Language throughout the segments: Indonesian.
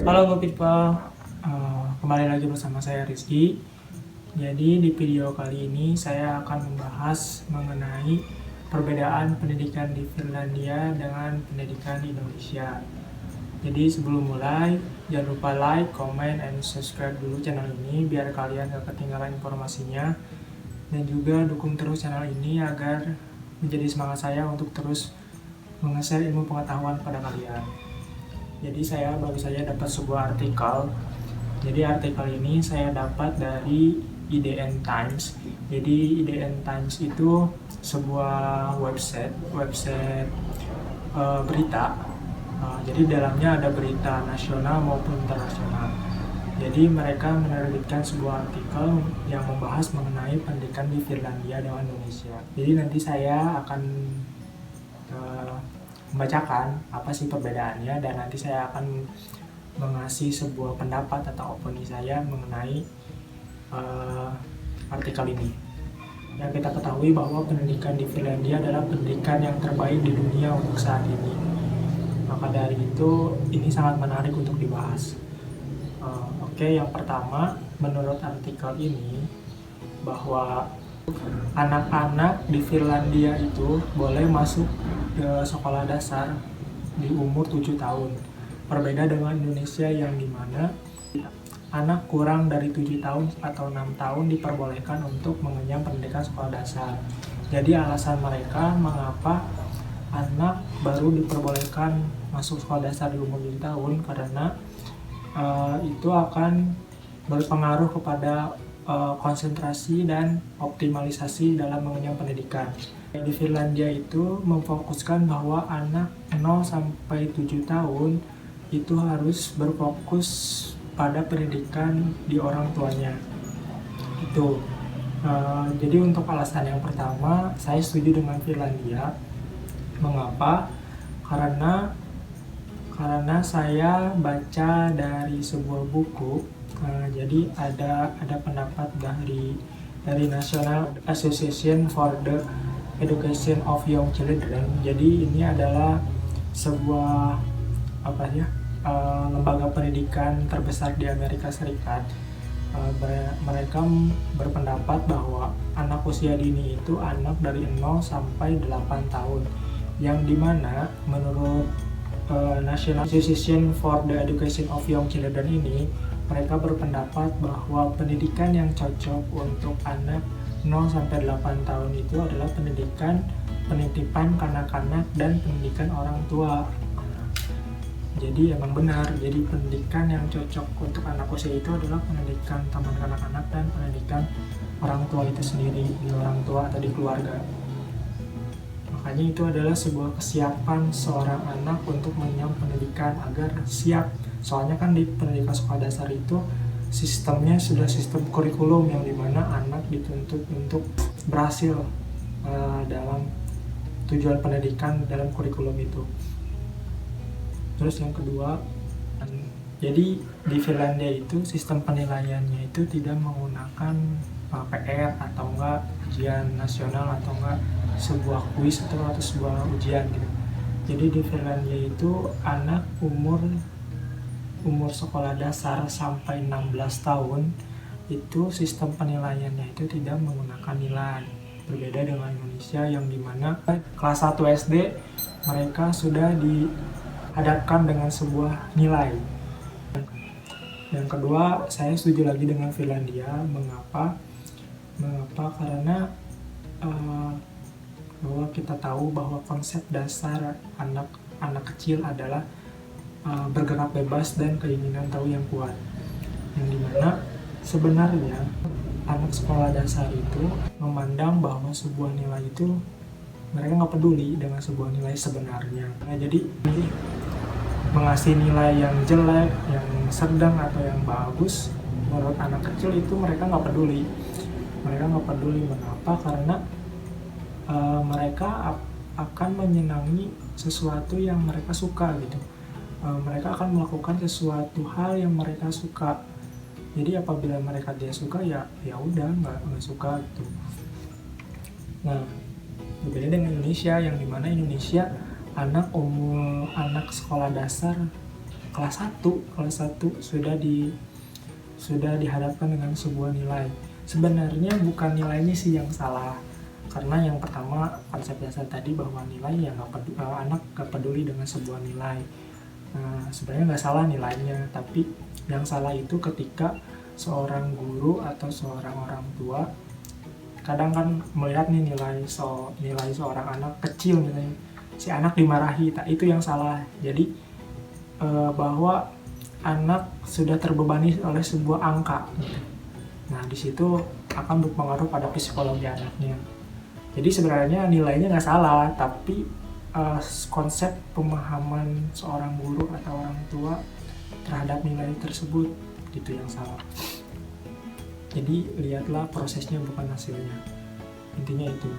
Halo Go People, kembali lagi bersama saya Rizky. Jadi di video kali ini saya akan membahas mengenai perbedaan pendidikan di Finlandia dengan pendidikan di Indonesia. Jadi sebelum mulai, jangan lupa like, comment, and subscribe dulu channel ini biar kalian gak ketinggalan informasinya. Dan juga dukung terus channel ini agar menjadi semangat saya untuk terus meng-share ilmu pengetahuan pada kalian. Jadi saya baru saja dapat sebuah artikel. Jadi artikel ini saya dapat dari IDN Times. Jadi IDN Times itu sebuah website berita. Jadi dalamnya ada berita nasional maupun internasional. Jadi mereka menerbitkan sebuah artikel yang membahas mengenai pendidikan di Finlandia dengan Indonesia. Jadi nanti saya akan membacakan apa sih perbedaannya, dan nanti saya akan mengasih sebuah pendapat atau opini saya mengenai artikel ini. Yang kita ketahui bahwa pendidikan di Finlandia adalah pendidikan yang terbaik di dunia untuk saat ini. Maka dari itu ini sangat menarik untuk dibahas. Oke, yang pertama, menurut artikel ini bahwa anak-anak di Finlandia itu boleh masuk ke sekolah dasar di umur 7 tahun. Berbeda dengan Indonesia yang dimana anak kurang dari 7 tahun atau 6 tahun diperbolehkan untuk mengenyam pendidikan sekolah dasar. Jadi alasan mereka mengapa anak baru diperbolehkan masuk sekolah dasar di umur 7 tahun karena itu akan berpengaruh kepada konsentrasi dan optimalisasi dalam mengenyam pendidikan. Di Finlandia itu memfokuskan bahwa anak 0 sampai 7 tahun itu harus berfokus pada pendidikan di orang tuanya. Itu. Jadi untuk alasan yang pertama, saya setuju dengan Finlandia. Mengapa? Karena saya baca dari sebuah buku. Jadi ada pendapat dari National Association for the Education of Young Children. Jadi ini adalah sebuah lembaga pendidikan terbesar di Amerika Serikat. Mereka berpendapat bahwa anak usia dini itu anak dari 0 sampai 8 tahun, yang dimana menurut National Association for the Education of Young Children ini, mereka berpendapat bahwa pendidikan yang cocok untuk anak 0 sampai 8 tahun itu adalah penitipan kanak-kanak dan pendidikan orang tua. Jadi emang benar, jadi pendidikan yang cocok untuk anak usia itu adalah pendidikan taman kanak-kanak dan pendidikan orang tua itu sendiri, di orang tua atau di keluarga. Makanya itu adalah sebuah kesiapan seorang anak untuk mengenyam pendidikan agar siap. Soalnya kan di pendidikan sekolah dasar itu sistemnya sudah sistem kurikulum yang dimana anak dituntut untuk berhasil dalam tujuan pendidikan dalam kurikulum itu. Terus yang kedua, jadi di Finlandia itu sistem penilaiannya itu tidak menggunakan PR atau enggak ujian nasional atau enggak sebuah kuis atau sebuah ujian gitu. Jadi di Finlandia itu anak umur sekolah dasar sampai 16 tahun itu sistem penilaiannya itu tidak menggunakan nilai. Berbeda dengan Indonesia yang dimana kelas 1 SD mereka sudah dihadapkan dengan sebuah nilai. Yang kedua, saya setuju lagi dengan Finlandia. Mengapa? Karena bahwa kita tahu bahwa konsep dasar anak kecil adalah bergerak bebas dan keinginan tahu yang kuat, yang dimana sebenarnya anak sekolah dasar itu memandang bahwa sebuah nilai itu mereka nggak peduli dengan sebuah nilai sebenarnya. Nah, jadi mengasih nilai yang jelek, yang sedang atau yang bagus menurut anak kecil itu mereka nggak peduli. Mengapa? Karena mereka akan menyenangi sesuatu yang mereka suka gitu. Mereka akan melakukan sesuatu hal yang mereka suka. Jadi apabila mereka tidak suka ya udah nggak suka gitu. Nah, berbeda dengan Indonesia yang dimana Indonesia anak sekolah dasar kelas 1 sudah dihadapkan dengan sebuah nilai. Sebenarnya bukan nilainya sih yang salah, karena yang pertama konsep dasar tadi bahwa nilai yang anak gak peduli dengan sebuah nilai. Sebenarnya nggak salah nilainya, tapi yang salah itu ketika seorang guru atau seorang orang tua kadang kan melihat nih nilai seorang anak kecil, misalnya si anak dimarahi, itu yang salah. Jadi bahwa anak sudah terbebani oleh sebuah angka. Nah, di situ akan berpengaruh pada psikologi anaknya. Jadi sebenarnya nilainya nggak salah, tapi konsep pemahaman seorang guru atau orang tua terhadap nilai tersebut gitu yang salah. Jadi lihatlah prosesnya bukan hasilnya. Intinya itu.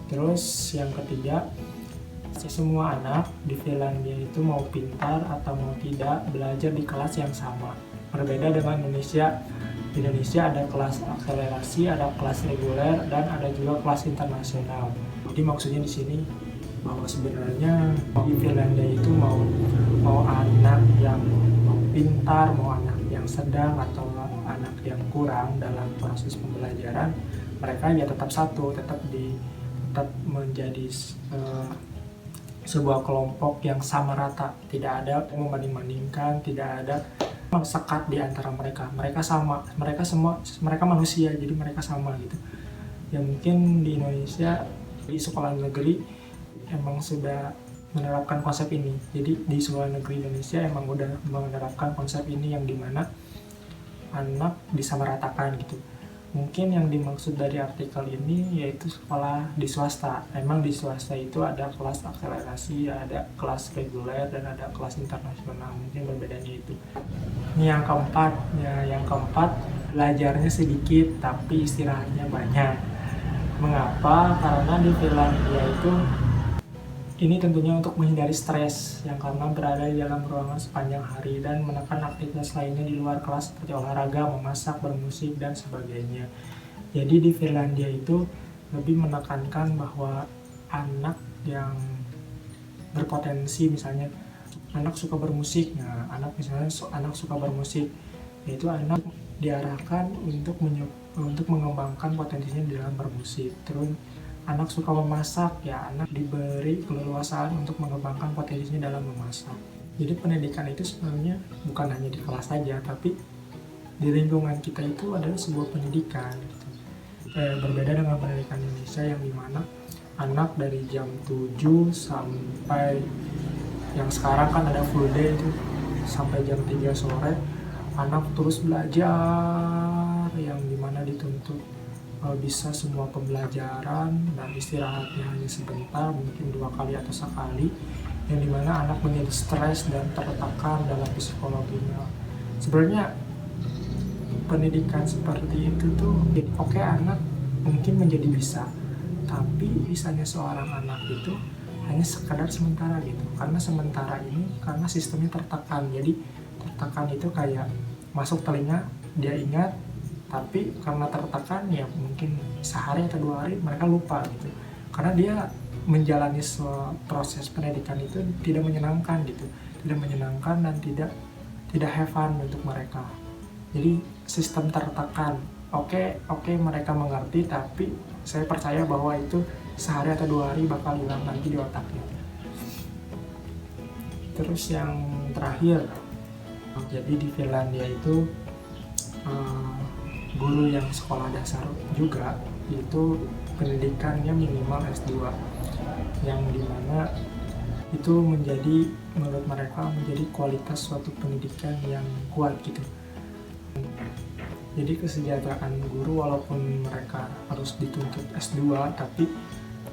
Terus yang ketiga, semua anak di Finlandia itu mau pintar atau mau tidak belajar di kelas yang sama. Berbeda dengan Indonesia. Di Indonesia ada kelas akselerasi, ada kelas reguler, dan ada juga kelas internasional. Jadi maksudnya di sini bahwa sebenarnya di Finlandia itu mau anak yang pintar, mau anak yang sedang, atau anak yang kurang dalam proses pembelajaran, mereka ya tetap satu, tetap menjadi sebuah kelompok yang sama rata, tidak ada membanding-bandingkan, tidak ada sekat di antara mereka. Mereka sama, mereka manusia, jadi mereka sama gitu. Ya mungkin di Indonesia di sekolah negeri emang sudah menerapkan konsep ini. Jadi di sekolah negeri Indonesia emang udah menerapkan konsep ini yang dimana anak disamaratakan gitu. Mungkin yang dimaksud dari artikel ini yaitu sekolah di swasta. Emang di swasta itu ada kelas akselerasi, ada kelas reguler, dan ada kelas internasional. Mungkin berbedanya itu. Ini yang keempat, belajarnya sedikit tapi istirahatnya banyak. Mengapa? Karena di Finlandia itu ini tentunya untuk menghindari stres yang karena berada di dalam ruangan sepanjang hari dan menekan aktivitas lainnya di luar kelas seperti olahraga, memasak, bermusik, dan sebagainya. Jadi di Finlandia itu lebih menekankan bahwa anak yang berpotensi, misalnya anak suka bermusik, anak suka bermusik, yaitu anak diarahkan untuk mengembangkan potensinya di dalam bermusik. Terus anak suka memasak, ya anak diberi keleluasaan untuk mengembangkan potensinya dalam memasak. Jadi pendidikan itu sebenarnya bukan hanya di kelas saja, tapi di lingkungan kita itu adalah sebuah pendidikan gitu. Berbeda dengan pendidikan Indonesia yang dimana anak dari jam 7 sampai yang sekarang kan ada full day itu sampai jam 3 sore, anak terus belajar yang dimana dituntut bisa semua pembelajaran dan istirahatnya hanya sebentar, mungkin 2 kali atau sekali, yang dimana anak menjadi stres dan tertekan dalam psikologinya. Sebenarnya pendidikan seperti itu tuh oke, anak mungkin menjadi bisa, tapi bisanya seorang anak itu hanya sekadar sementara gitu, karena sementara ini karena sistemnya tertekan. Jadi tertekan itu kayak masuk telinga, dia ingat, tapi karena tertekan ya mungkin sehari atau 2 hari mereka lupa gitu, karena dia menjalani proses pendidikan itu tidak menyenangkan gitu, dan tidak have fun untuk mereka. Jadi sistem tertekan, oke, mereka mengerti, tapi saya percaya bahwa itu sehari atau 2 hari bakal hilang nanti di otaknya. Terus yang terakhir, jadi di Finlandia itu guru yang sekolah dasar juga itu pendidikannya minimal S2, yang dimana itu menurut mereka menjadi kualitas suatu pendidikan yang kuat gitu. Jadi kesejahteraan guru walaupun mereka harus dituntut S2, tapi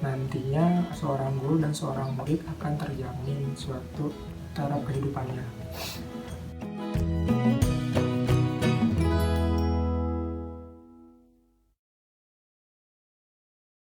nantinya seorang guru dan seorang murid akan terjamin suatu taraf kehidupannya.